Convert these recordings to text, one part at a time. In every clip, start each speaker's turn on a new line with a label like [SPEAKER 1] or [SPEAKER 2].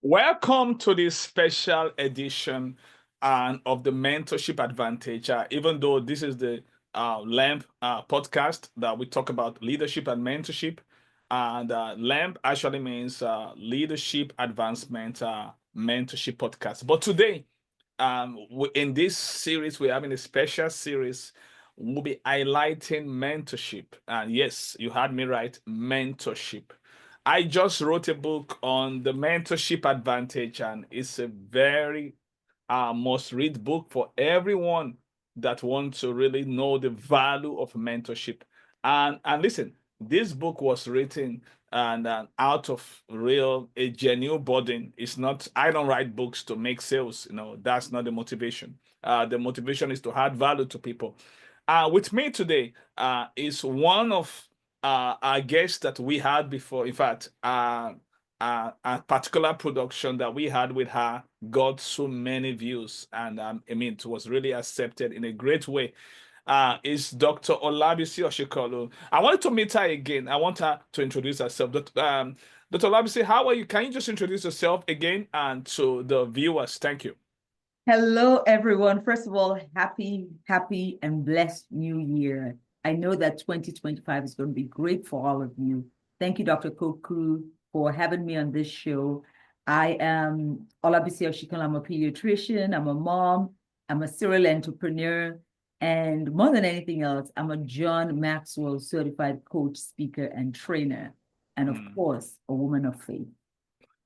[SPEAKER 1] Welcome to this special edition of the Mentorship Advantage. Even though this is the LAMP podcast that we talk about leadership and mentorship, and LAMP actually means Leadership Advancement Mentorship Podcast. But today, in this series, we're having a special series. We'll be highlighting mentorship. And yes, you heard me right, mentorship. I just wrote a book on the mentorship advantage, and it's a very must read book for everyone that wants to really know the value of mentorship. And listen, this book was written and out of real a genuine burden. It's not, I don't write books to make sales, that's not the motivation. The motivation is to add value to people. With me today is one of our guests that we had before. In fact, a particular production that we had with her got so many views, and it was really accepted in a great way. Is Dr. Olabisi Oshikanlu. I wanted to meet her again. I want her to introduce herself. Dr. Olabisi, how are you? Can you just introduce yourself again and to the viewers? Thank you.
[SPEAKER 2] Hello, everyone. First of all, happy, and blessed new year. I know that 2025 is going to be great for all of you. Thank you, Dr. Koku, for having me on this show. I am Olabisi Oshikanlu. I'm a pediatrician. I'm a mom. I'm a serial entrepreneur. And more than anything else, I'm a John Maxwell Certified Coach, Speaker, and Trainer. And of course, a woman of faith.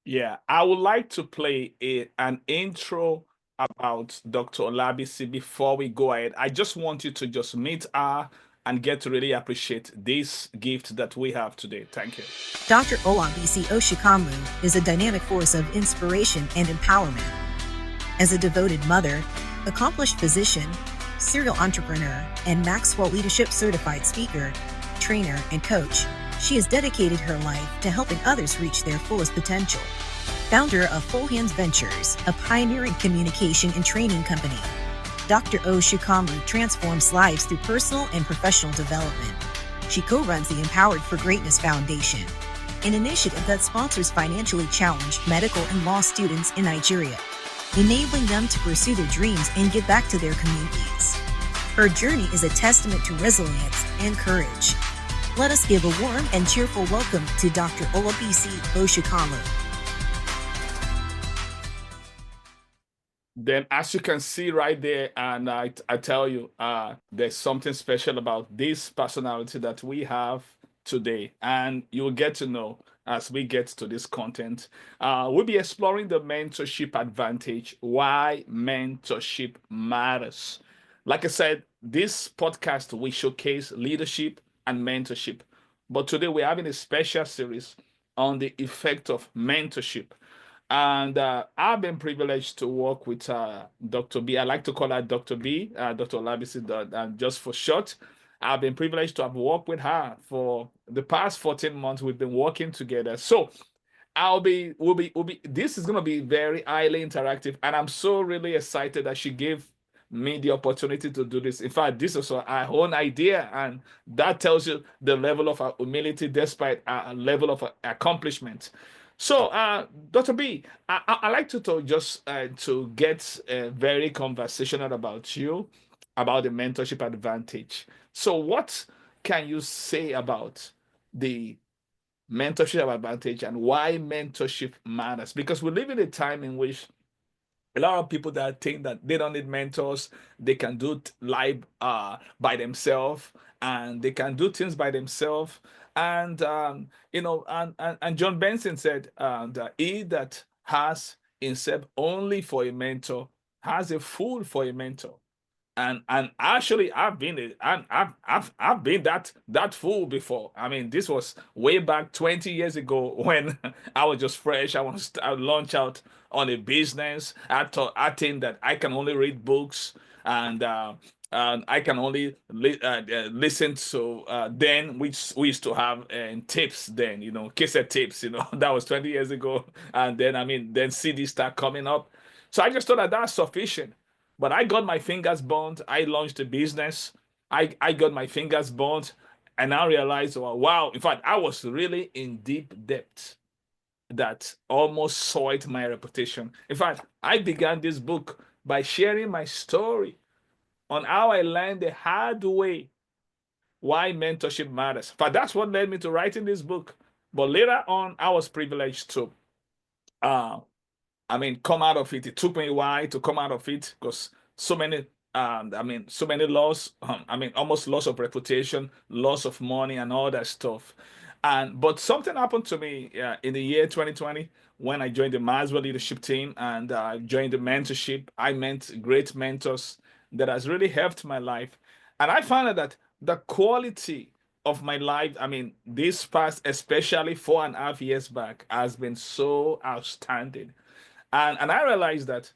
[SPEAKER 1] Yeah, I would like to play an intro about Dr. Olabisi before we go ahead. I just want you to just meet her and get to really appreciate this gift that we have today. Thank you.
[SPEAKER 3] Dr. Olabisi Oshikanlu is a dynamic force of inspiration and empowerment. As a devoted mother, accomplished physician, serial entrepreneur, and Maxwell Leadership Certified Speaker, trainer, and coach, she has dedicated her life to helping others reach their fullest potential. Founder of Full Hands Ventures, a pioneering communication and training company, Dr. Oshikanlu transforms lives through personal and professional development. She co-runs the Empowered for Greatness Foundation, an initiative that sponsors financially challenged medical and law students in Nigeria, enabling them to pursue their dreams and give back to their communities. Her journey is a testament to resilience and courage. Let us give a warm and cheerful welcome to Dr. Olabisi Oshikanlu.
[SPEAKER 1] Then, as you can see right there, and I tell you, there's something special about this personality that we have today, and you'll get to know as we get to this content. We'll be exploring the mentorship advantage, why mentorship matters. Like I said, this podcast will showcase leadership and mentorship, but today we're having a special series on the effect of mentorship. And I've been privileged to work with Dr. B. I like to call her Dr. B, Dr. Olabisi, just for short. I've been privileged to have worked with her for the past 14 months. We've been working together. So this is going to be very highly interactive. And I'm so really excited that she gave me the opportunity to do this. In fact, this is our own idea. And that tells you the level of our humility despite our level of accomplishment. So, Dr. B, I like to talk just to get very conversational about you, about the mentorship advantage. So, what can you say about the mentorship advantage and why mentorship matters? Because we live in a time in which a lot of people that think that they don't need mentors, they can do life by themselves, and they can do things by themselves. And and John Benson said that he that has himself only for a mentor has a fool for a mentor. And actually I've been that fool before. I mean, this was way back 20 years ago when I was just fresh. I want to launch out on a business. I think that I can only read books, and I can only listen to then we used to have tapes then, cassette tapes, that was 20 years ago. And then then CDs start coming up. So I just thought that that's sufficient. But I got my fingers burnt. I launched a business. I got my fingers burnt. And I realized, oh, wow, in fact, I was really in deep debt. that almost soiled my reputation. In fact, I began this book by sharing my story on how I learned the hard way why mentorship matters. In fact, that's what led me to writing this book. But later on, I was privileged to, uh, come out of it. It took me a while to come out of it because so many, so many loss. Almost loss of reputation, loss of money, and all that stuff. But something happened to me in the year 2020 when I joined the Maxwell Leadership team and joined the mentorship. I met great mentors that has really helped my life, and I found out that the quality of my life, this past, especially 4.5 years back, has been so outstanding. And I realized that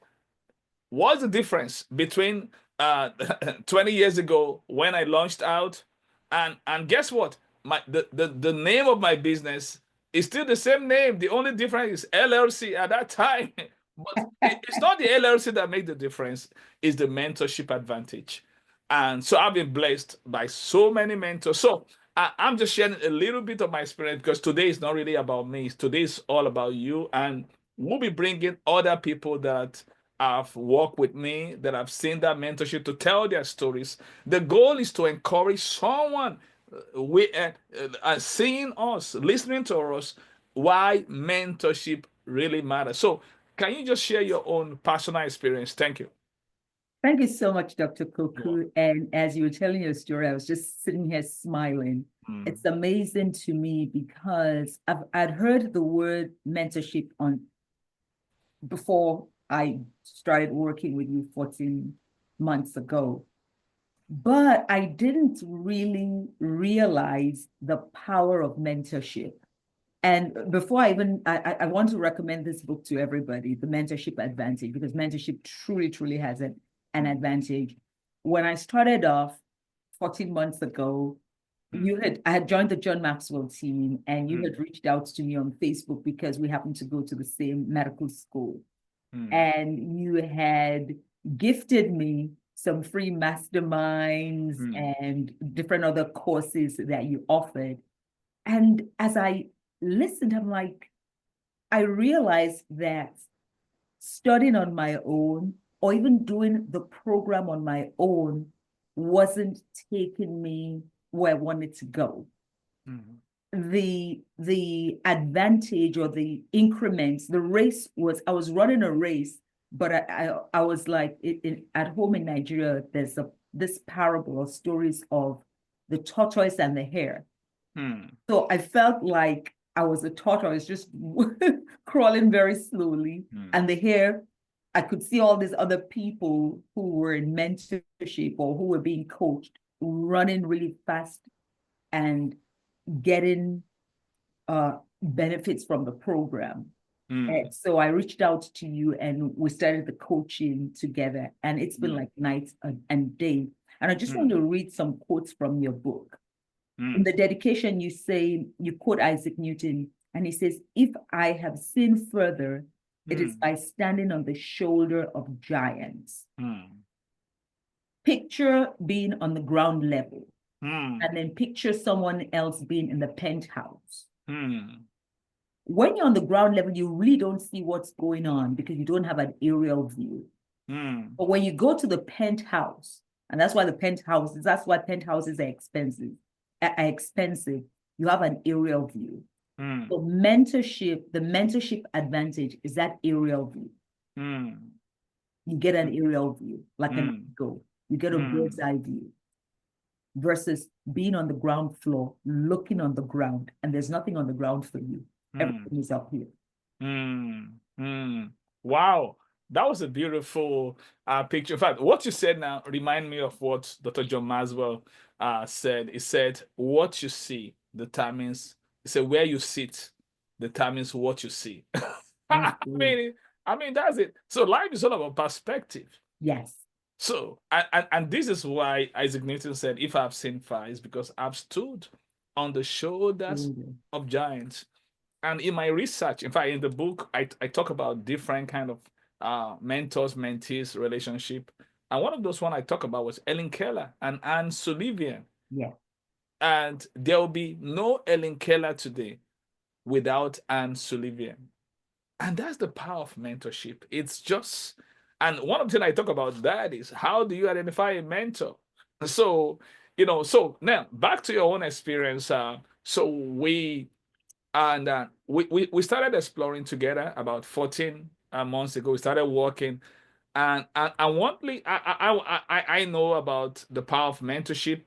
[SPEAKER 1] what's the difference between 20 years ago when I launched out and guess what? The name of my business is still the same name. The only difference is LLC at that time. But it's not the LLC that made the difference, it's the mentorship advantage. And so I've been blessed by so many mentors. So I'm just sharing a little bit of my experience because today is not really about me. Today is all about you. And we'll be bringing other people that have worked with me, that have seen that mentorship to tell their stories. The goal is to encourage someone seeing us, listening to us, why mentorship really matters. So can you just share your own personal experience? Thank you.
[SPEAKER 2] Thank you so much, Dr. Koku. And as you were telling your story, I was just sitting here smiling. It's amazing to me because I'd heard the word mentorship before I started working with you 14 months ago. But I didn't really realize the power of mentorship. And before I want to recommend this book to everybody, The Mentorship Advantage, because mentorship truly, truly has an advantage. When I started off 14 months ago, I had joined the John Maxwell team, and you had reached out to me on Facebook because we happened to go to the same medical school. And you had gifted me some free masterminds and different other courses that you offered. And as I listened, I'm like, I realized that studying on my own or even doing the program on my own wasn't taking me where I wanted to go. The advantage or the increments, the race was, I was running a race, but I was like, at home in Nigeria, there's this parable or stories of the tortoise and the hare. So I felt like I was a tortoise just crawling very slowly. And the hare, I could see all these other people who were in mentorship or who were being coached, running really fast and getting benefits from the program. And so I reached out to you and we started the coaching together, and it's been like night and day. And I just want to read some quotes from your book. In the dedication, you quote Isaac Newton, and he says, "If I have seen further, it is by standing on the shoulder of giants." Picture being on the ground level, and then picture someone else being in the penthouse. When you're on the ground level, you really don't see what's going on because you don't have an aerial view. But when you go to the penthouse, and that's why penthouses are expensive. You have an aerial view. So the mentorship advantage is that aerial view. You get an aerial view, like an eagle. You get a bird's eye view versus being on the ground floor, looking on the ground, and there's nothing on the ground for you. Everything is up here.
[SPEAKER 1] Wow. That was a beautiful picture. In fact, what you said now remind me of what Dr. John Maxwell said. He said, what you see determines, he said, where you sit determines what you see. I mean, that's it. So life is all about perspective.
[SPEAKER 2] Yes.
[SPEAKER 1] So, and this is why Isaac Newton said, if I've seen fire, it's because I've stood on the shoulders of giants. And in my research, in fact, in the book, I talk about different kind of mentors, mentees relationship. And one of those one I talk about was Ellen Keller and Anne Sullivan.
[SPEAKER 2] Yeah.
[SPEAKER 1] And there will be no Ellen Keller today without Anne Sullivan. And that's the power of mentorship. It's just, and one of the things I talk about that is how do you identify a mentor? So, so now back to your own experience. So we started exploring together about 14 months ago. We started working, and one thing I know about the power of mentorship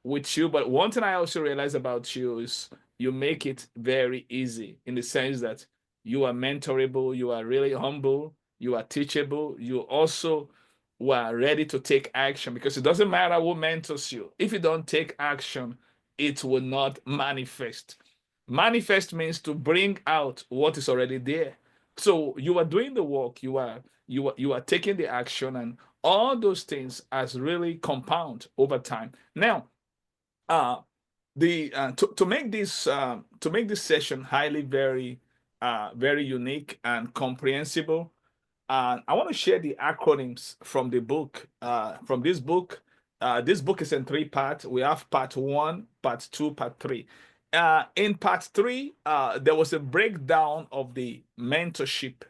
[SPEAKER 1] with you, but one thing I also realize about you is you make it very easy in the sense that you are mentorable, you are really humble, you are teachable, you also were ready to take action, because it doesn't matter who mentors you. If you don't take action, it will not manifest. Manifest means to bring out what is already there. So you are doing the work, you are taking the action, and all those things as really compound over time. Now, uh, to make this session highly very unique and comprehensible, I want to share the acronyms from the book. From this book, this book is in 3 parts. We have part 1, part 2, part 3. In part 3, there was a breakdown of the mentorship.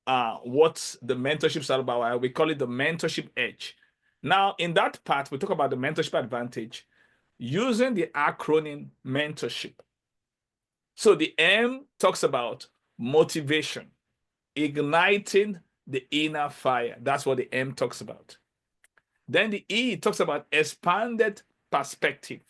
[SPEAKER 1] What the mentorship is all about. We call it the mentorship edge. Now, in that part, we talk about the mentorship advantage using the acronym mentorship. So the M talks about motivation, igniting the inner fire. That's what the M talks about. Then the E talks about expanded perspective.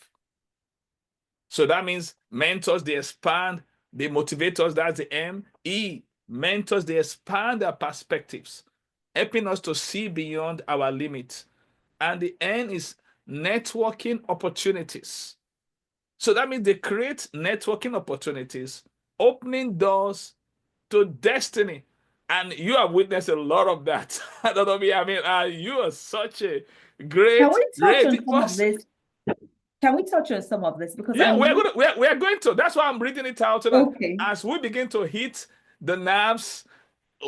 [SPEAKER 1] So that means mentors, they expand, they motivate us. That's the M. E, mentors, they expand their perspectives, helping us to see beyond our limits. And the N is networking opportunities. So that means they create networking opportunities, opening doors to destiny. And you have witnessed a lot of that. I don't know me. I mean, you are such a great,
[SPEAKER 2] Can we touch
[SPEAKER 1] great
[SPEAKER 2] on some of
[SPEAKER 1] person.
[SPEAKER 2] this? Can we touch on some of this? Because
[SPEAKER 1] Yeah, we're going to. That's why I'm reading it out, so that
[SPEAKER 2] okay.
[SPEAKER 1] as we begin to hit the nerves,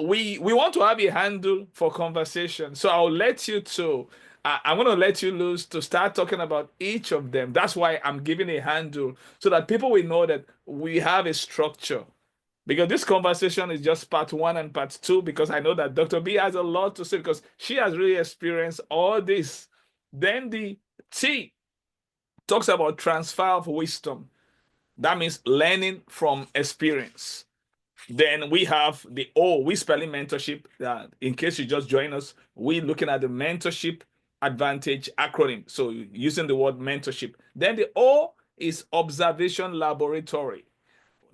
[SPEAKER 1] we want to have a handle for conversation. So I'll let you to. I'm going to let you loose to start talking about each of them. That's why I'm giving a handle, so that people will know that we have a structure. Because this conversation is just part 1 and part 2, because I know that Dr. B has a lot to say, because she has really experienced all this. Then the T talks about transfer of wisdom. That means learning from experience. Then we have the O, we spelling mentorship. In case you just join us, we're looking at the mentorship advantage acronym. So using the word mentorship. Then the O is observation laboratory.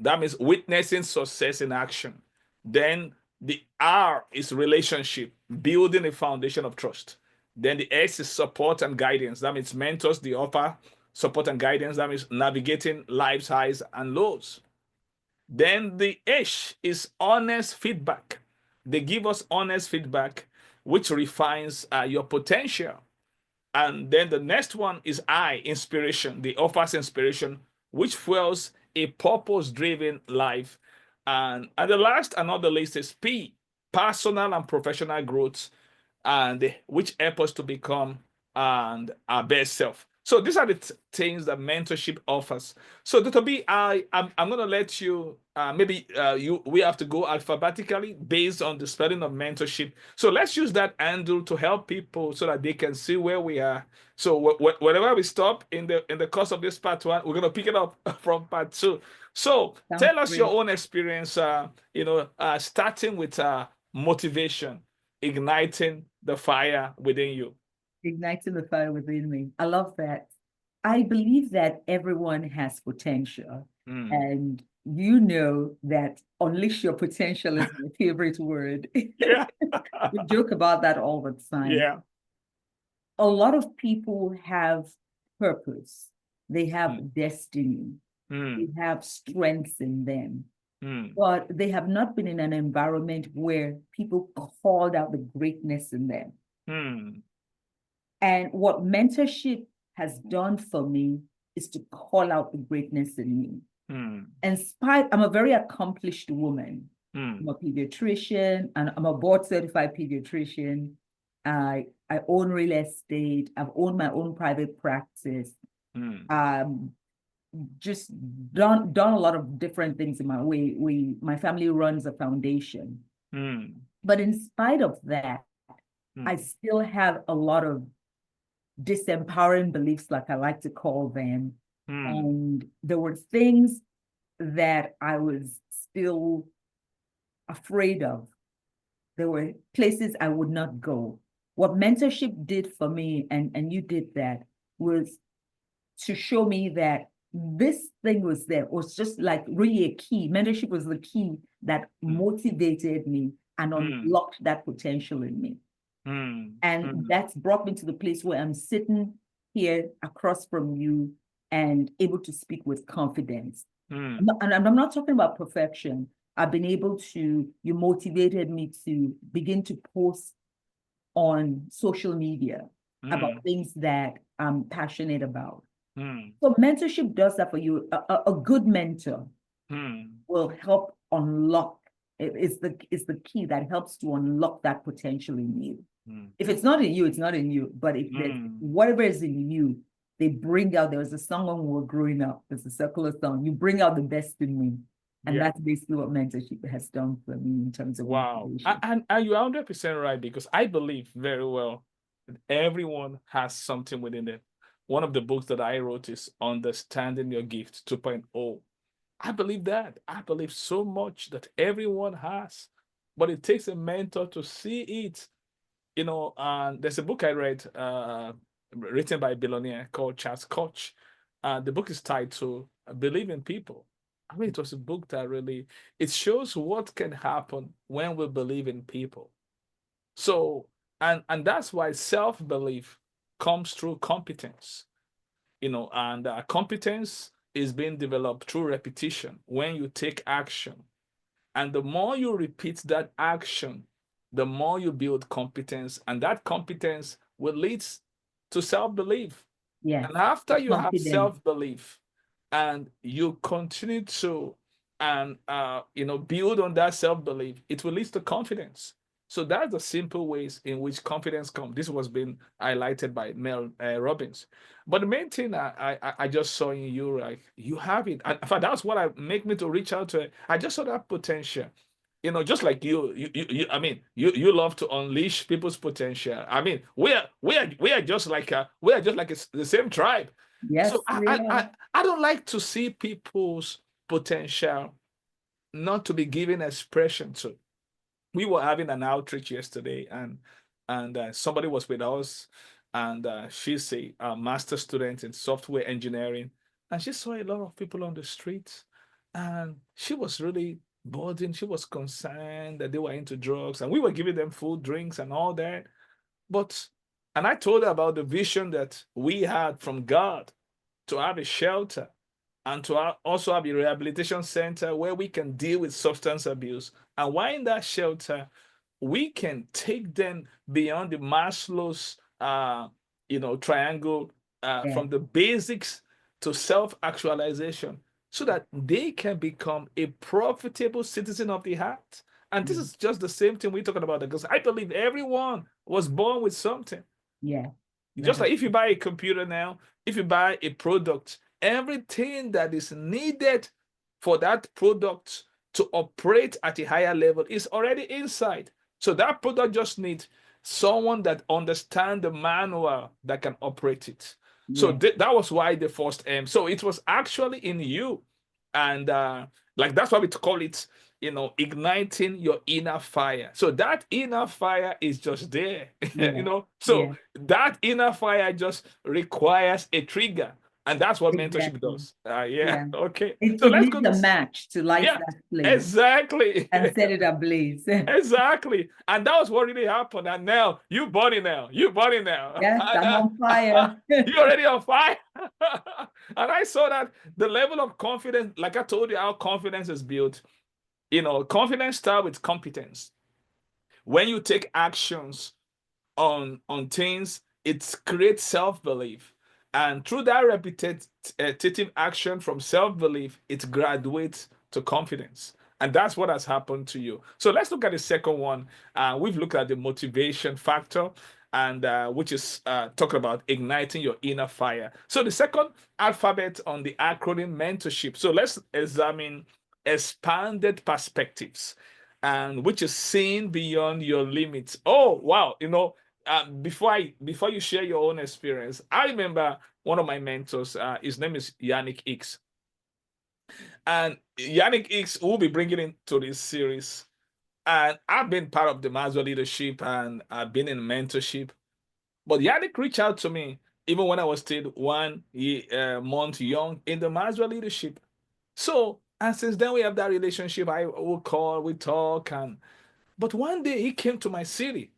[SPEAKER 1] That means witnessing success in action. Then the R is relationship, building a foundation of trust. Then the S is support and guidance. That means mentors, the offer support and guidance. That means navigating life's highs and lows. Then the H is honest feedback. They give us honest feedback, which refines your potential. And then the next one is I, inspiration. They offers inspiration, which fuels a purpose-driven life. And the last and not the least is P, personal and professional growth, and which help us to become and our best self. So these are the things that mentorship offers. So Dr. B, I'm going to let you, we have to go alphabetically based on the spelling of mentorship. So let's use that handle to help people so that they can see where we are. So whenever we stop in the course of this part 1, we're going to pick it up from part 2. So tell us your own experience, starting with motivation, igniting the fire within you.
[SPEAKER 2] Igniting the fire within me. I love that. I believe that everyone has potential. And you know that unleash your potential is my favorite word.
[SPEAKER 1] Yeah.
[SPEAKER 2] We joke about that all the time.
[SPEAKER 1] Yeah.
[SPEAKER 2] A lot of people have purpose. They have destiny. They have strengths in them. But they have not been in an environment where people called out the greatness in them. And what mentorship has done for me is to call out the greatness in me. I'm a very accomplished woman. I'm a pediatrician, and I'm a board certified pediatrician. I own real estate. I've owned my own private practice. just done a lot of different things in my way. My family runs a foundation. But in spite of that, I still have a lot of disempowering beliefs, like I like to call them. And there were things that I was still afraid of. There were places I would not go. What mentorship did for me, and you did that, was to show me that this thing was there. It was just like really a key. Mentorship was the key that motivated me and unlocked that potential in me. And that's brought me to the place where I'm sitting here across from you and able to speak with confidence. And I'm not talking about perfection. I've been able to, you motivated me to begin to post on social media about things that I'm passionate about. So mentorship does that for you. A good mentor will help unlock. It's the key that helps to unlock that potential in you. If it's not in you, it's not in you. But if whatever is in you, they bring out. There was a song when we were growing up. There's a circular song. You bring out the best in me. And that's basically what mentorship has done for me in terms of
[SPEAKER 1] And you're 100% right, because I believe very well that everyone has something within them. One of the books that I wrote is Understanding Your Gift 2.0. I believe that. I believe so much that everyone has, but it takes a mentor to see it. And there's a book I read written by a billionaire called Charles Koch. The book is titled Believe in People. I mean, it was a book that really, it shows what can happen when we believe in people. So, and that's why self-belief comes through competence, and competence is being developed through repetition when you take action. And the more you repeat that action, the more you build competence, and that competence will lead to self-belief.
[SPEAKER 2] Yeah.
[SPEAKER 1] And after you have self-belief and you continue to build on that self-belief, it will lead to confidence. So that's the simple ways in which confidence comes. This was being highlighted by Mel Robbins. But the main thing I just saw in you, like, you have it. And in fact, that's what make me to reach out to it. I just saw that potential. Just like you love to unleash people's potential. I mean, we are just like the same tribe.
[SPEAKER 2] Yes.
[SPEAKER 1] So I don't like to see people's potential not to be given expression to. We were having an outreach yesterday, and somebody was with us, and she's a master student in software engineering, and she saw a lot of people on the streets, and she was really burdened. She was concerned that they were into drugs, and we were giving them food, drinks, and all that. And I told her about the vision that we had from God to have a shelter and to also have a rehabilitation center where we can deal with substance abuse. And while in that shelter, we can take them beyond the Maslow's, triangle, from the basics to self-actualization, so that they can become a profitable citizen of the heart. And this is just the same thing we're talking about, because I believe everyone was born with something.
[SPEAKER 2] Yeah.
[SPEAKER 1] Just like if you buy a computer now, if you buy a product, everything that is needed for that product to operate at a higher level is already inside. So that product just needs someone that understands the manual that can operate it. Yeah. So that was why the first M. So it was actually in you. And that's why we call it, igniting your inner fire. So that inner fire is just there, that inner fire just requires a trigger. And that's what mentorship does. Okay.
[SPEAKER 2] It needs a match to light that flame.
[SPEAKER 1] Exactly.
[SPEAKER 2] And set it ablaze.
[SPEAKER 1] Exactly. And that was what really happened. And now you're burning now.
[SPEAKER 2] Yes, I'm on fire.
[SPEAKER 1] You're already on fire. And I saw that the level of confidence, like I told you, how confidence is built. Confidence starts with competence. When you take actions on things, it creates self-belief. And through that repetitive action from self-belief, it graduates to confidence. And that's what has happened to you. So let's look at the second one. We've looked at the motivation factor. and which is talking about igniting your inner fire. So the second alphabet on the acronym mentorship. So let's examine expanded perspectives, and which is seeing beyond your limits. Oh wow, before you share your own experience, I remember one of my mentors. His name is Yannick X, and Yannick X will be bringing into this series. And I've been part of the Maxwell Leadership, and I've been in mentorship. But Yannick reached out to me even when I was still 1 month young in the Maxwell Leadership. So, and since then we have that relationship. I will call, we talk, but one day he came to my city,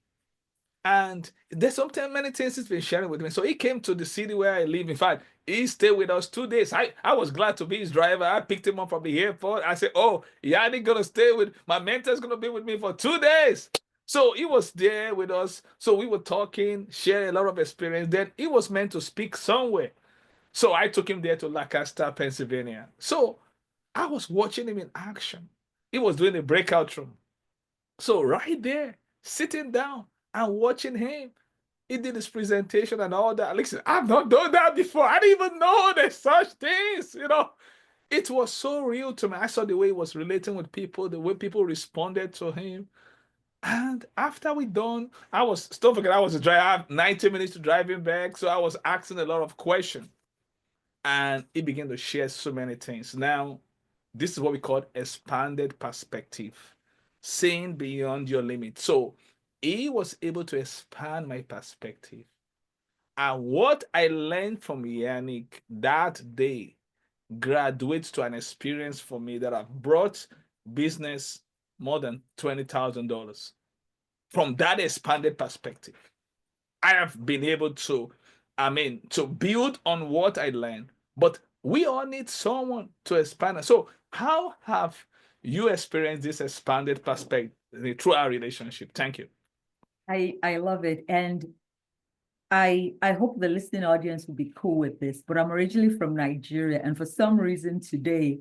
[SPEAKER 1] and there's sometimes many things he's been sharing with me. So he came to the city where I live. In fact, he stayed with us 2 days. I was glad to be his driver. I picked him up from the airport. I said, "Oh, Yannick gonna stay with my mentor's gonna be with me for 2 days." So he was there with us. So we were talking, sharing a lot of experience. Then he was meant to speak somewhere. So I took him there to Lancaster, Pennsylvania. So I was watching him in action. He was doing a breakout room. So right there, sitting down and watching him, he did his presentation and all that. Listen, I've not done that before. I didn't even know there's such things, It was so real to me. I saw the way he was relating with people, the way people responded to him. And after we done, don't forget, I was a driver. I have 90 minutes to drive him back. So I was asking a lot of questions. And he began to share so many things. Now, this is what we call expanded perspective, seeing beyond your limits. So he was able to expand my perspective. And what I learned from Yannick that day graduates to an experience for me that I've brought business more than $20,000. From that expanded perspective, I have been able to build on what I learned. But we all need someone to expand. So how have you experienced this expanded perspective through our relationship? Thank you.
[SPEAKER 2] I love it. And I hope the listening audience will be cool with this, but I'm originally from Nigeria. And for some reason today,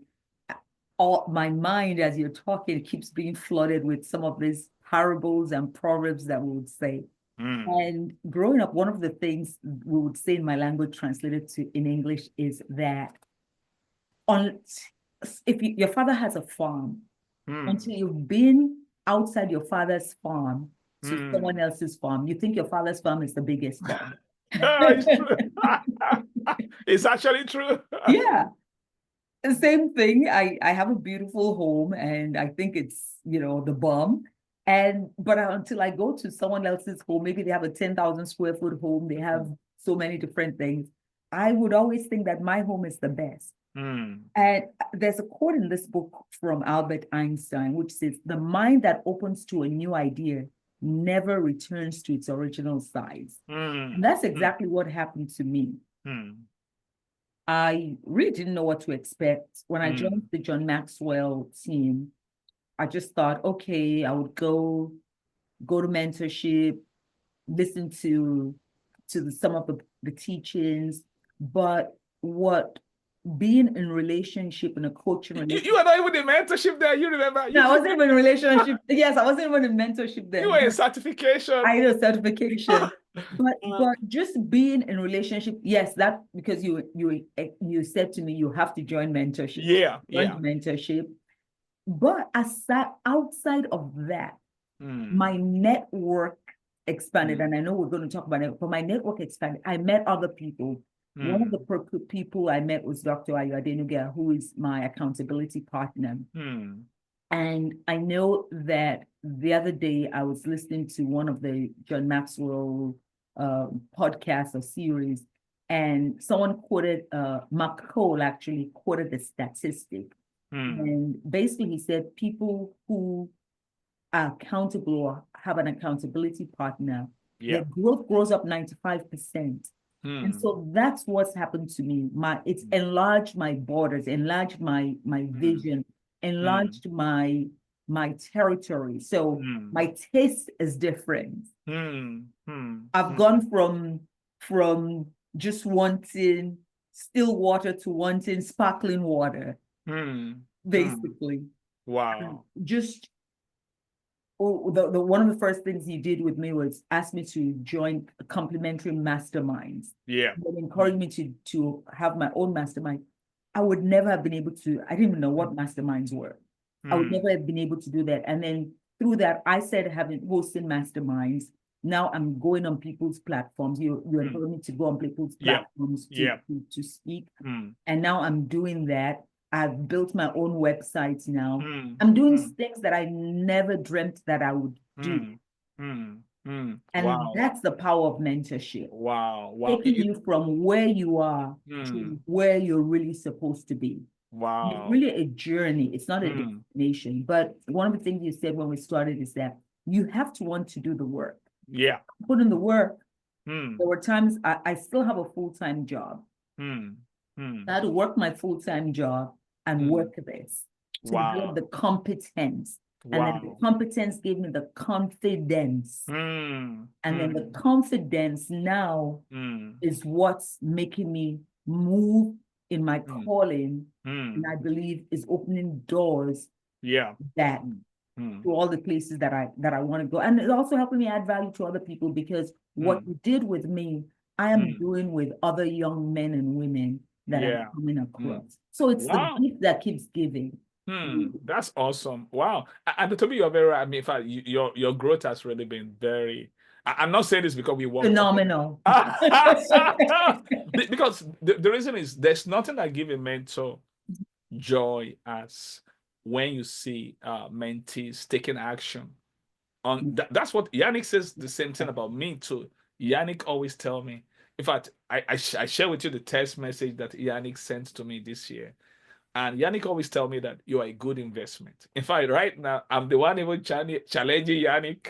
[SPEAKER 2] my mind as you're talking keeps being flooded with some of these parables and proverbs that we would say. And growing up, one of the things we would say in my language translated to in English is that your father has a farm, until you've been outside your father's farm to someone else's farm, you think your father's farm is the biggest farm.
[SPEAKER 1] It's true. It's actually true.
[SPEAKER 2] Yeah. The same thing. I have a beautiful home and I think it's, the bomb. But until I go to someone else's home, maybe they have a 10,000 square foot home, they have so many different things. I would always think that my home is the best. And there's a quote in this book from Albert Einstein, which says, the mind that opens to a new idea never returns to its original size. And that's exactly what happened to me. I really didn't know what to expect. When I joined the John Maxwell team, I just thought, okay, I would go to mentorship, listen to some of the teachings, but being in relationship, in a coaching relationship.
[SPEAKER 1] You were not even in mentorship there, you remember?
[SPEAKER 2] No, I wasn't even in relationship. Yes, I wasn't even in mentorship there.
[SPEAKER 1] You were in certification.
[SPEAKER 2] I know certification. but just being in relationship, yes, that because you said to me you have to join mentorship. Join mentorship. But outside of that, my network expanded, and I know we're going to talk about it, but my network expanded. I met other people. One of the people I met was Dr. Ayo Adenuga, who is my accountability partner. And I know that the other day I was listening to one of the John Maxwell podcasts or series, and someone quoted, Mark Cole actually quoted the statistic. And basically he said people who are accountable or have an accountability partner, their growth grows up 95%. And so that's what's happened to me. It's enlarged my borders, enlarged my vision, enlarged my territory. So my taste is different. I've gone from just wanting still water to wanting sparkling water, basically.
[SPEAKER 1] Wow.
[SPEAKER 2] Just the one of the first things he did with me was ask me to join complimentary masterminds.
[SPEAKER 1] Yeah.
[SPEAKER 2] He encouraged me to have my own mastermind. I would never have been able to, I didn't even know what masterminds were. I would never have been able to do that. And then through that, I started hosting masterminds. Now I'm going on people's platforms. You encourage me to go on people's platforms to speak. And now I'm doing that. I've built my own websites now. I'm doing things that I never dreamt that I would do. And that's the power of mentorship.
[SPEAKER 1] Wow.
[SPEAKER 2] Taking you from where you are to where you're really supposed to be.
[SPEAKER 1] Wow.
[SPEAKER 2] It's really a journey. It's not a destination. But one of the things you said when we started is that you have to want to do the work.
[SPEAKER 1] Yeah.
[SPEAKER 2] Put in the work. There were times I still have a full-time job. I had to work my full-time job and work this to build the competence. And then the competence gave me the confidence. And then the confidence now is what's making me move in my calling. And I believe is opening doors that to all the places that I want to go. And it's also helping me add value to other people, because what you did with me, I am doing with other young men and women that are coming across. So it's the gift that keeps giving.
[SPEAKER 1] That's awesome. Wow. And to me, you're very right. I mean, in fact, your growth has really been very, I'm not saying this because we want
[SPEAKER 2] phenomenal.
[SPEAKER 1] Because the reason is there's nothing that gives a mentor joy as when you see mentees taking action. That's what Yannick says, the same thing about me too. Yannick always tell me, in fact, I share with you the text message that Yannick sent to me this year. And Yannick always tell me that you are a good investment. In fact, right now, I'm the one even challenging Yannick.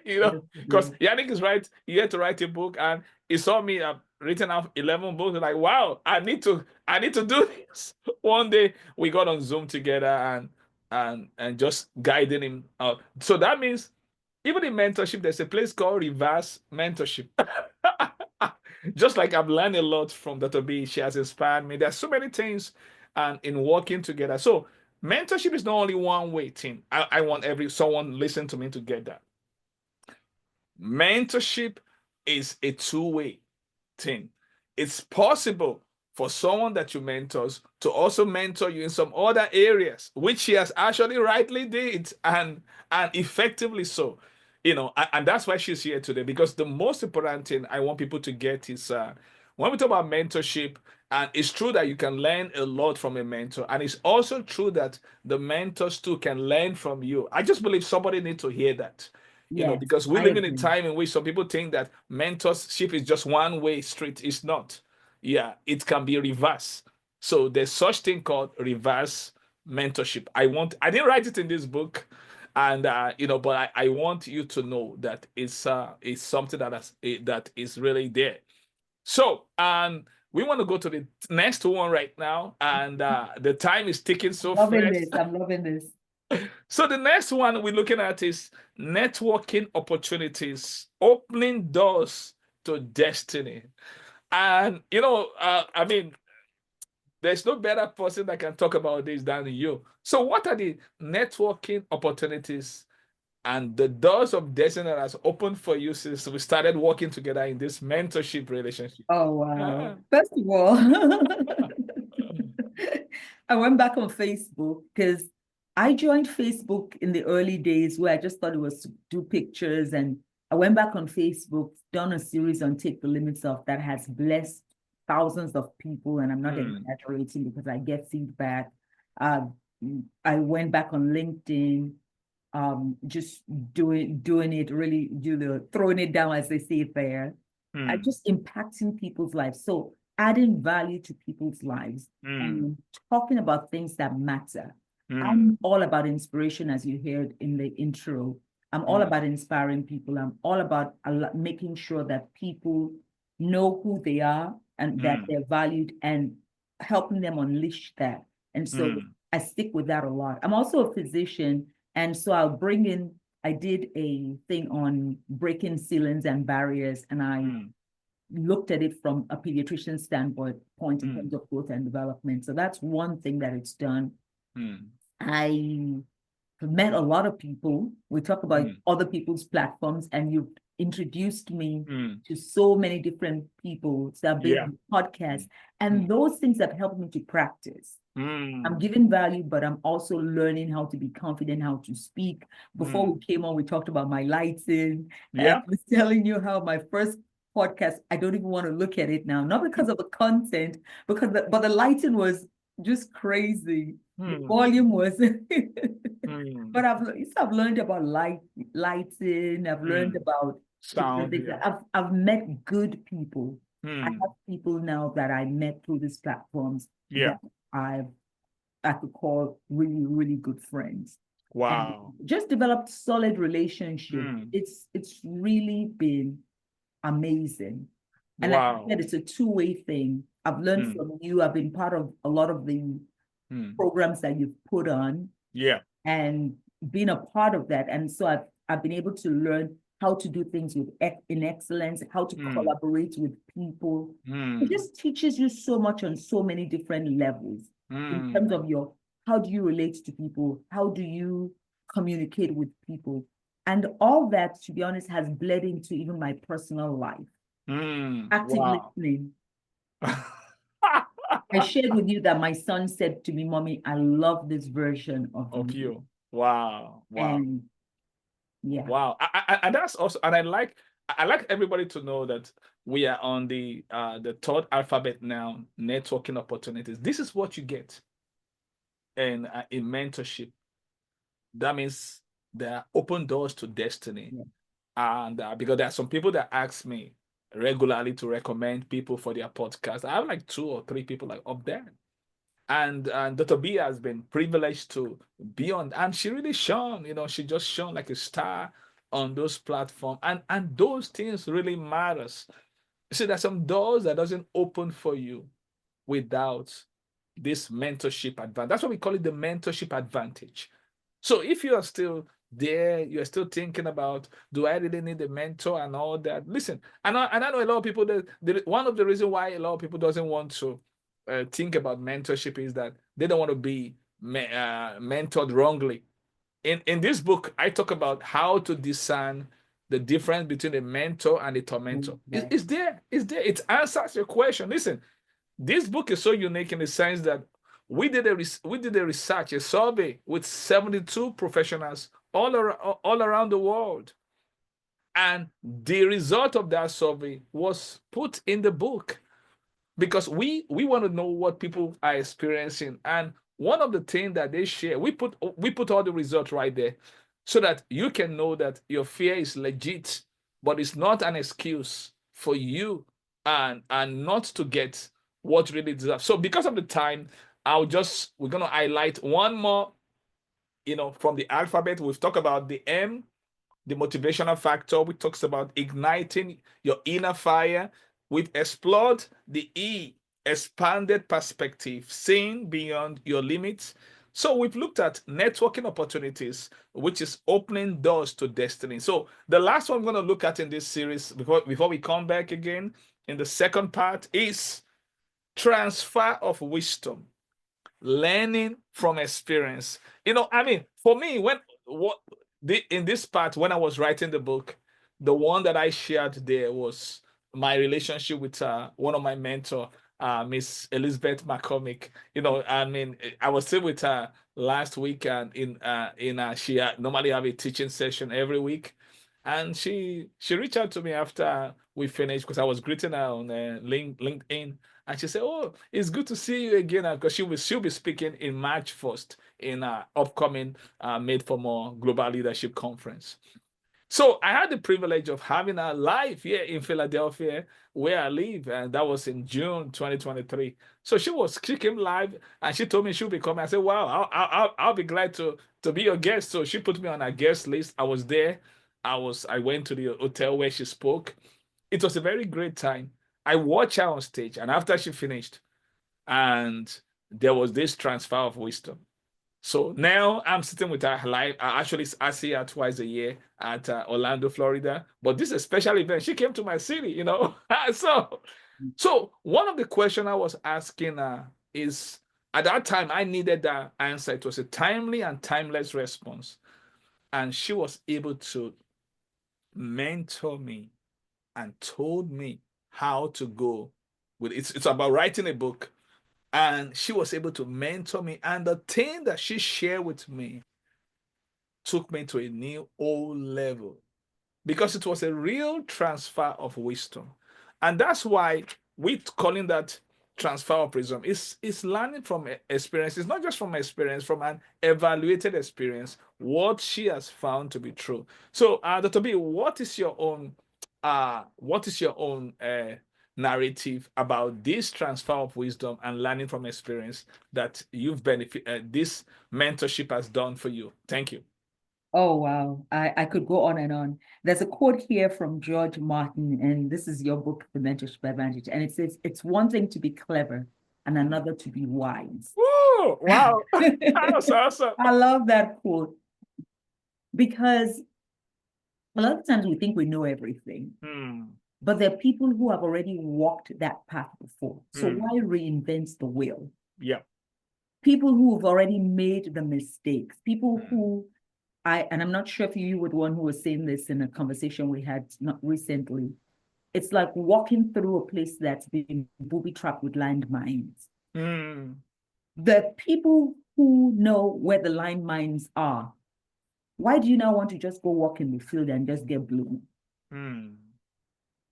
[SPEAKER 1] Because Yannick is right. He had to write a book, and he saw me written out 11 books. Like, wow, I need to do this. One day we got on Zoom together and just guiding him out. So that means even in mentorship, there's a place called reverse mentorship. Just like I've learned a lot from Dr. B, she has inspired me. There's so many things and in working together. So mentorship is not only one way thing. I want someone listen to me to get that. Mentorship is a two-way thing. It's possible for someone that you mentors to also mentor you in some other areas, which she has actually rightly did and effectively so. And that's why she's here today, because the most important thing I want people to get is when we talk about mentorship, and it's true that you can learn a lot from a mentor, and it's also true that the mentors too can learn from you. I just believe somebody needs to hear that. Because we live in a time in which some people think that mentorship is just one-way street. It's not. Yeah, it can be reverse. So there's such thing called reverse mentorship. I didn't write it in this book, and but I want you to know that it's something that is really there. So we want to go to the next one right now, and the time is ticking so fast.
[SPEAKER 2] I'm loving this.
[SPEAKER 1] So the next one we're looking at is networking opportunities, opening doors to destiny. And, I mean, there's no better person that can talk about this than you. So what are the networking opportunities and the doors of destiny that has opened for you since we started working together in this mentorship relationship?
[SPEAKER 2] Oh, wow. First of all, I went back on Facebook because I joined Facebook in the early days where I just thought it was to do pictures. And I went back on Facebook, done a series on Take the Limits Off that has blessed thousands of people. And I'm not exaggerating because I get feedback. I went back on LinkedIn, just doing it, really throwing it down, as they say it there. I just impacting people's lives. So adding value to people's lives and talking about things that matter. I'm all about inspiration, as you heard in the intro. I'm all about inspiring people. I'm all about making sure that people know who they are and that they're valued, and helping them unleash that. And so I stick with that a lot. I'm also a physician, and so I did a thing on breaking ceilings and barriers, and I looked at it from a pediatrician standpoint in terms of growth and development. So that's one thing that it's done. I met a lot of people. We talk about
[SPEAKER 1] Mm.
[SPEAKER 2] other people's platforms, and you've introduced me
[SPEAKER 1] Mm.
[SPEAKER 2] to so many different people that have been
[SPEAKER 1] Yeah.
[SPEAKER 2] on podcasts, and those things have helped me to practice. I'm
[SPEAKER 1] Mm.
[SPEAKER 2] giving value, but I'm also learning how to be confident, how to speak. Before we came on, we talked about my lighting. And I
[SPEAKER 1] Yeah.
[SPEAKER 2] was telling you how my first podcast, I don't even want to look at it now, not because of the content, but the lighting was just crazy. The volume was, but I've learned about lighting. I've learned about different
[SPEAKER 1] Sound.
[SPEAKER 2] things.
[SPEAKER 1] Yeah.
[SPEAKER 2] I've met good people. I
[SPEAKER 1] Mm.
[SPEAKER 2] have people now that I met through these platforms
[SPEAKER 1] Yeah.
[SPEAKER 2] that I could call really, really good friends. And
[SPEAKER 1] Wow.
[SPEAKER 2] just developed solid relationship.
[SPEAKER 1] Mm.
[SPEAKER 2] It's really been amazing. And like I
[SPEAKER 1] Wow.
[SPEAKER 2] said, it's a two-way thing. I've learned from you. I've been part of a lot of the programs that you've put on
[SPEAKER 1] Yeah.
[SPEAKER 2] and been a part of that. And so I've been able to learn how to do things in excellence, how to collaborate with people. It just teaches you so much on so many different levels in terms of how do you relate to people? How do you communicate with people? And all that, to be honest, has bled into even my personal life. Active
[SPEAKER 1] Wow.
[SPEAKER 2] listening. I shared with you that my son said to me, "Mommy, I love this version of
[SPEAKER 1] Of
[SPEAKER 2] you."
[SPEAKER 1] you. Wow. Wow.
[SPEAKER 2] And yeah.
[SPEAKER 1] Wow. And that's also, and I like everybody to know that we are on the third alphabet now, networking opportunities. This is what you get in mentorship. That means there are open doors to destiny.
[SPEAKER 2] Yeah.
[SPEAKER 1] And because there are some people that ask me regularly to recommend people for their podcast. I have like 2 or 3 people like up there. And Dr. B has been privileged to be on, and she really shone, she just shone like a star on those platforms. And those things really matters. See, there's some doors that doesn't open for you without this mentorship advantage. That's why we call it the mentorship advantage. So if you are still there, you're still thinking about, do I really need a mentor and all that? Listen, and I know a lot of people that one of the reasons why a lot of people doesn't want to think about mentorship is that they don't want to be mentored wrongly. In this book, I talk about how to discern the difference between a mentor and a tormentor. It's there. It's there. It answers your question. Listen, this book is so unique in the sense that we did a research, a survey with 72 professionals all around the world. And the result of that survey was put in the book because we want to know what people are experiencing. And one of the things that they share, we put all the results right there so that you can know that your fear is legit, but it's not an excuse for you and not to get what really deserves. So because of the time, we're going to highlight one more, from the alphabet. We've talked about the M, the motivational factor. We talked about igniting your inner fire. We've explored the E, expanded perspective, seeing beyond your limits. So we've looked at networking opportunities, which is opening doors to destiny. So the last one I'm going to look at in this series before we come back again in the second part is transfer of wisdom, learning from experience. For me, in this part, when I was writing the book, the one that I shared there was my relationship with one of my mentor, Miss Elizabeth McCormick. I was still with her last week, and she normally have a teaching session every week, and she reached out to me after we finished because I was greeting her on LinkedIn, and she said, "Oh, it's good to see you again," because she'll be speaking in March 1st in our upcoming Made for More Global Leadership Conference. So I had the privilege of having her live here in Philadelphia, where I live, and that was in June 2023. So she came live, and she told me she'll be coming. I said, "Wow, I'll be glad to be your guest." So she put me on her guest list. I was there. I went to the hotel where she spoke. It was a very great time. I watched her on stage, and after she finished, and there was this transfer of wisdom. So now I'm sitting with her live. I see her twice a year at Orlando, Florida. But this is a special event. She came to my city. So one of the questions I was asking her is, At that time, I needed that answer. It was a timely and timeless response. And she was able to mentor me and told me how to go with it. It's about writing a book. And she was able to mentor me. And the thing that she shared with me took me to a new old level because it was a real transfer of wisdom. And that's why we're calling that transfer of wisdom. It's learning from experience. It's not just from experience, from an evaluated experience, what she has found to be true. So, Dr. B, what is your own narrative about this transfer of wisdom and learning from experience that you've benefited, this mentorship has done for you? Thank you.
[SPEAKER 2] Oh, wow. I could go on and on. There's a quote here from George Martin, and this is your book, The Mentorship Advantage. And it says, it's one thing to be clever and another to be wise.
[SPEAKER 1] Woo! Wow. That's awesome.
[SPEAKER 2] I love that quote because a lot of times we think we know everything, but there are people who have already walked that path before. So why reinvent the wheel?
[SPEAKER 1] Yeah.
[SPEAKER 2] People who have already made the mistakes, people who and I'm not sure if you were the one who was saying this in a conversation we had not recently. It's like walking through a place that's been booby-trapped with landmines. The people who know where the landmines are, why do you now want to just go walk in the field and just get blown?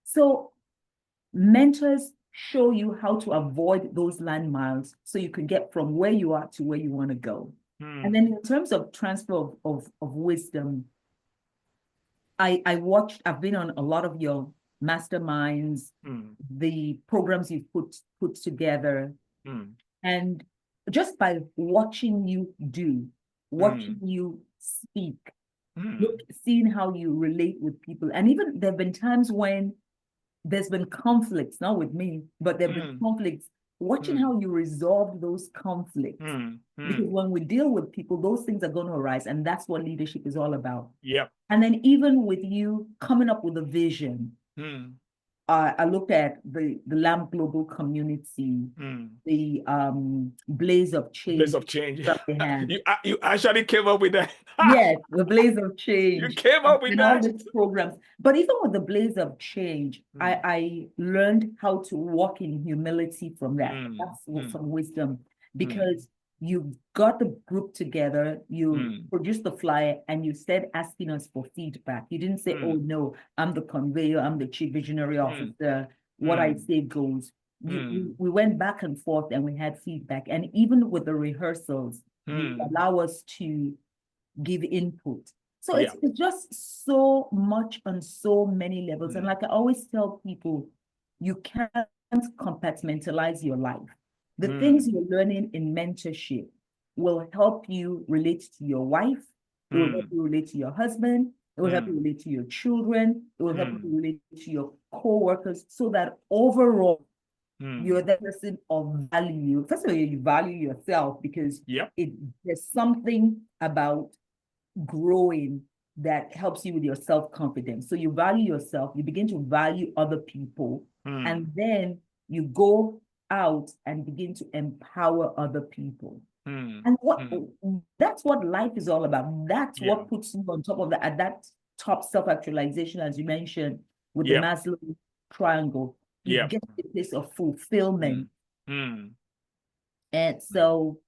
[SPEAKER 2] So mentors show you how to avoid those landmines so you can get from where you are to where you want to go. And then in terms of transfer of wisdom, I've been on a lot of your masterminds, the programs you've put together. And just by watching you watching you speak, seeing how you relate with people. And even there have been times when there's been conflicts, not with me, but there have been conflicts, watching how you resolve those conflicts. Because when we deal with people, those things are going to arise. And that's what leadership is all about.
[SPEAKER 1] Yep.
[SPEAKER 2] And then even with you coming up with a vision, I looked at the LAMP Global Community, the Blaze of Change.
[SPEAKER 1] Blaze of Change.
[SPEAKER 2] That we had.
[SPEAKER 1] You actually came up with that.
[SPEAKER 2] Yes, the Blaze of Change.
[SPEAKER 1] You came up with
[SPEAKER 2] and
[SPEAKER 1] that.
[SPEAKER 2] all these programs. But even with the Blaze of Change, I learned how to walk in humility from that. That's some wisdom, because you got the group together, you produced the flyer, and you said asking us for feedback. You didn't say, oh no, I'm the conveyor, I'm the chief visionary officer, what I say goes. We went back and forth and we had feedback. And even with the rehearsals, you allow us to give input. So it's just so much on so many levels. And like I always tell people, you can't compartmentalize your life. The things you're learning in mentorship will help you relate to your wife, it will help you relate to your husband, it will help you relate to your children, it will help you relate to your co-workers, so that overall you're the person of value. First of all, you value yourself, because there's something about growing that helps you with your self-confidence. So you value yourself, you begin to value other people, and then you go out and begin to empower other people. And that's what life is all about. That's what puts you on top of that, at that top self-actualization, as you mentioned, with the Maslow triangle. You get to the place of fulfillment. And so,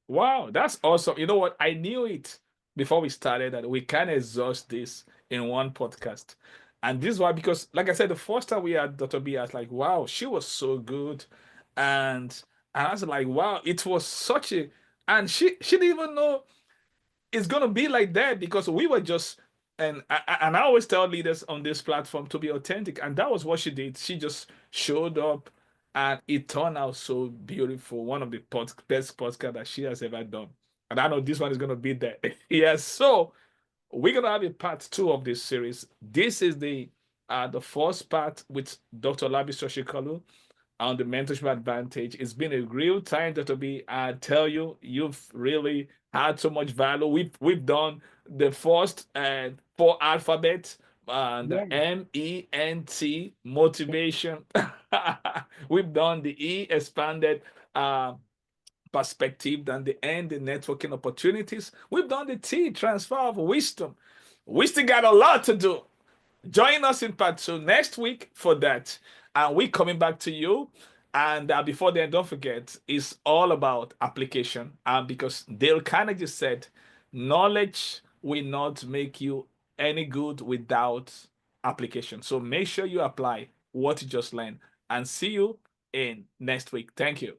[SPEAKER 1] Wow, that's awesome. You know what? I knew it before we started that we can't exhaust this in one podcast. And this is why, because like I said, the first time we had Dr. B, I was like, wow, she was so good. And I was like, wow, it was such a, and she didn't even know it's going to be like that, because we were just, and I always tell leaders on this platform to be authentic. And that was what she did. She just showed up and it turned out so beautiful. One of the best podcasts that she has ever done. And I know this one is going to be there. Yes. So we're going to have a part 2 of this series. This is the first part with Dr. Olabisi Oshikanlu on the Mentorship Advantage. It's been a real time, Dr. B. I tell you, you've really had so much value. We've done the first 4 alphabets, the MENT, motivation. We've done the E expanded perspective than the end, the networking opportunities. We've done the T, transfer of wisdom. We still got a lot to do. Join us in part 2 next week for that. And we coming back to you. And before then, don't forget, it's all about application. Because Dale Carnegie said, knowledge will not make you any good without application. So make sure you apply what you just learned. And see you in next week. Thank you.